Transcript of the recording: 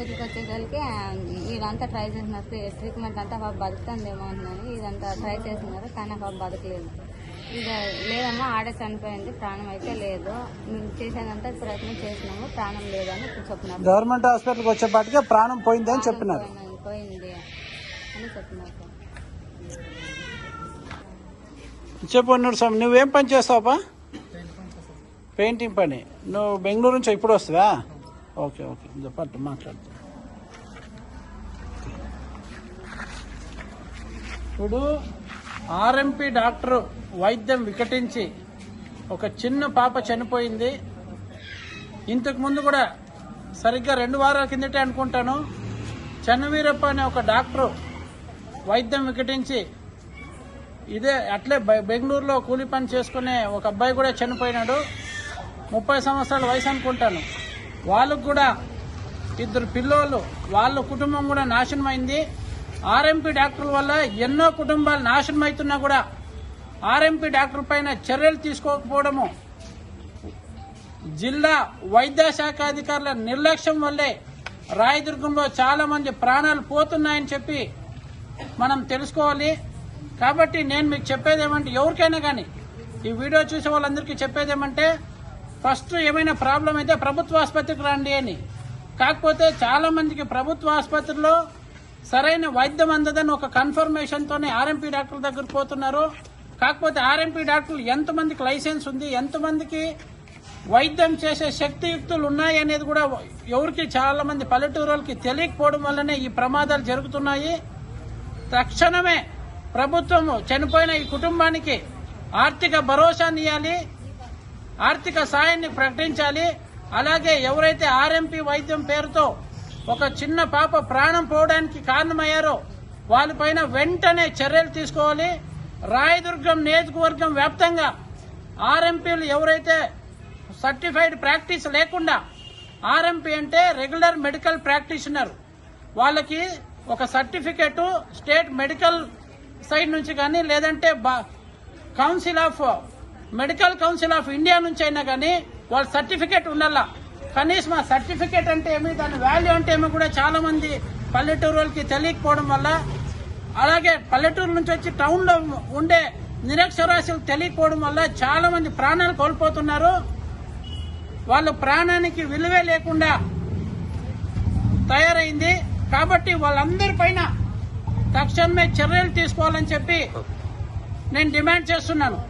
హాస్పిటల్కి వచ్చేసరికి ఇదంతా ట్రై చేసినారు, ట్రీట్మెంట్ అంతా పాప బతుకుతుందేమో అంటున్నాను. ఇదంతా ట్రై చేస్తున్నారు కానీ పాప బతకలేదు. ఇది లేదమ్మా, ఆడే చనిపోయింది, ప్రాణం అయితే లేదు. మేము చేసేదంతా ప్రయత్నం చేసినాము, ప్రాణం లేదని చెప్పినారు. గవర్నమెంట్ హాస్పిటల్కి వచ్చేపాటికే ప్రాణం పోయింది అని చెప్పినారు. పోయింది అని చెప్పినారు. చెప్పు స్వామి, నువ్వేం పని చేస్తావా? పెయింటింగ్ పని. నువ్వు బెంగళూరు నుంచి ఇప్పుడు వస్తావా? ఓకే ఓకే, చెప్పట్టు మాట్లాడుతా. ఇప్పుడు ఆర్ఎంపీ డాక్టరు వైద్యం వికటించి ఒక చిన్న పాప చనిపోయింది. ఇంతకు ముందు కూడా సరిగ్గా 2 వారాల కిందటే అనుకుంటాను, చెన్నవీరప్ప అనే ఒక డాక్టరు వైద్యం వికటించి ఇదే అట్లే బెంగళూరులో కూలి పని చేసుకునే ఒక అబ్బాయి కూడా చనిపోయినాడు. 30 సంవత్సరాల వయసు అనుకుంటాను. వాళ్ళకు కూడా 2 పిల్లోళ్ళు, వాళ్ళ కుటుంబం కూడా నాశనమైంది. ఆర్ఎంపీ డాక్టర్ల వల్ల ఎన్నో కుటుంబాలు నాశనం అవుతున్నా కూడా ఆర్ఎంపీ డాక్టర్ పైన చర్యలు తీసుకోకపోవడము, జిల్లా వైద్య శాఖ అధికారుల నిర్లక్ష్యం వల్లే రాయదుర్గంలో చాలా మంది ప్రాణాలు పోతున్నాయని చెప్పి మనం తెలుసుకోవాలి. కాబట్టి నేను మీకు చెప్పేదేమంటే, ఎవరికైనా కానీ ఈ వీడియో చూసే వాళ్ళందరికీ చెప్పేదేమంటే, ఫస్ట్ ఏమైనా ప్రాబ్లం అయితే ప్రభుత్వ ఆసుపత్రికి రండి అని. కాకపోతే చాలా మందికి ప్రభుత్వ ఆసుపత్రిలో సరైన వైద్యం అందదని ఒక కన్ఫర్మేషన్తోనే ఆర్ఎంపీ డాక్టర్ల దగ్గరికి పోతున్నారు. కాకపోతే ఆర్ఎంపీ డాక్టర్లు ఎంతమందికి లైసెన్స్ ఉంది, ఎంతమందికి వైద్యం చేసే శక్తియుక్తులు ఉన్నాయి అనేది కూడా ఎవరికి, చాలా మంది పల్లెటూరులకి తెలియకపోవడం వల్లనే ఈ ప్రమాదాలు జరుగుతున్నాయి. తక్షణమే ప్రభుత్వం చనిపోయిన ఈ కుటుంబానికి ఆర్థిక భరోసాని ఇవ్వాలి, ఆర్థిక సాయాన్ని ప్రకటించాలి. అలాగే ఎవరైతే ఆర్ఎంపీ వైద్యం పేరుతో ఒక చిన్న పాప ప్రాణం పోవడానికి కారణమయ్యారో వాళ్ళపైన వెంటనే చర్యలు తీసుకోవాలి. రాయదుర్గం నియోజకవర్గం వ్యాప్తంగా ఆర్ఎంపీలు ఎవరైతే సర్టిఫైడ్ ప్రాక్టీస్ లేకుండా, ఆర్ఎంపీ అంటే రెగ్యులర్ మెడికల్ ప్రాక్టీషనర్, వాళ్ళకి ఒక సర్టిఫికేటు స్టేట్ మెడికల్ సైడ్ నుంచి కానీ లేదంటే మెడికల్ కౌన్సిల్ ఆఫ్ ఇండియా నుంచి అయినా కానీ వాళ్ళ సర్టిఫికేట్ ఉండాలా. కనీసం ఆ సర్టిఫికేట్ అంటే ఏమి, దాని వాల్యూ అంటే ఏమో కూడా చాలా మంది పల్లెటూరులకి తెలియకపోవడం వల్ల, అలాగే పల్లెటూరు నుంచి వచ్చి టౌన్ లో ఉండే నిరక్షరాస్యులకు తెలియకపోవడం వల్ల చాలా మంది ప్రాణాలు కోల్పోతున్నారు. వాళ్ళ ప్రాణానికి విలువే లేకుండా తయారైంది. కాబట్టి వాళ్ళందరిపైన తక్షణమే చర్యలు తీసుకోవాలని చెప్పి నేను డిమాండ్ చేస్తున్నాను.